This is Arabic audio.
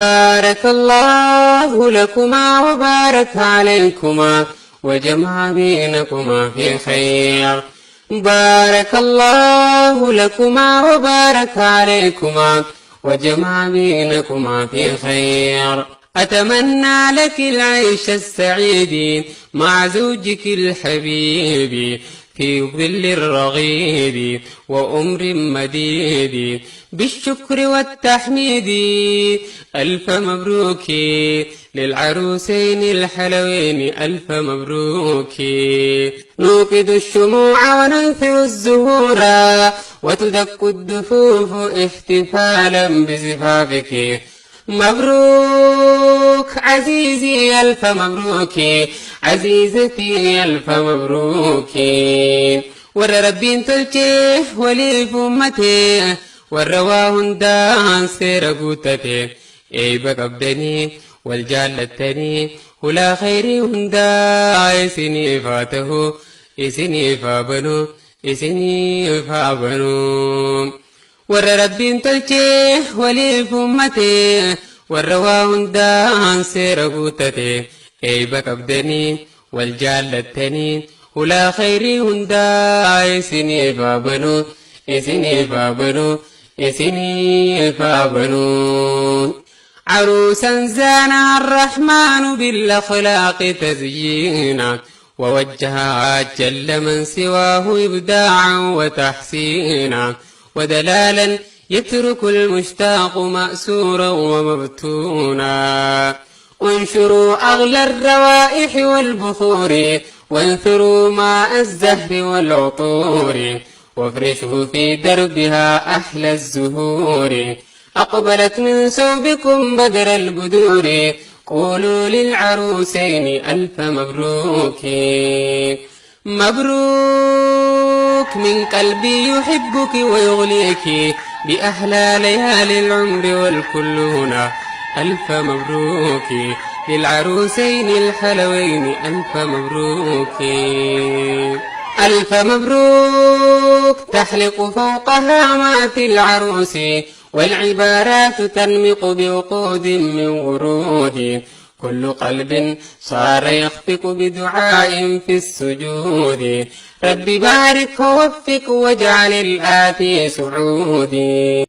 بارك الله لكما وبارك عليكما وجمع بينكما في خير. بارك الله لكما وبارك عليكما وجمع بينكما في خير. أتمنى لك العيش السعيد مع زوجك الحبيب في ظل الرغيد وأمر مديد بالشكر والتحميد. ألف مبروك للعروسين الحلوين، ألف مبروك. نوقد الشموع وننثر الزهور وتدق الدفوف احتفالا بزفافك. مبروك عزيزي، ألف مبروك عزيزتي، ألف مبروك. ور ربي تلتيه ولي فمته والرواهن دان سيرقوتته اي بقبدني والجالتني ولا خيري هندا اسني فاته اسني فابنو اسني فابنو. ور ربي تلتيه ولي فمته والرواهن دان سيرقوتته اي بقبدني والجالتني ولا خيري هندا اسني فابنو اسني فابنو اسني فابنو. عروسا زانها الرحمن بالأخلاق تزيينا ووجهها جل من سواه إبداعا وتحسينا ودلالا يترك المشتاق مأسورا ومبتونا. وانشروا أغلى الروائح والبخور وانثروا ماء الزهر والعطور وافرشوا في دربها أحلى الزهور. أقبلت من صوبكم بدر البدور قولوا للعروسين ألف مبروك. مبروك من قلبي يحبك ويغليك بأحلى ليالي العمر والكل هنا. ألف مبروك للعروسين الحلوين، ألف مبروك. ألف مبروك تحلق فوق هامات العروس والعبارات تنمق بوقود من ورود. كل قلب صار يخفق بدعاء في السجود. رب بارك ووفق واجعل الآتي سعودي.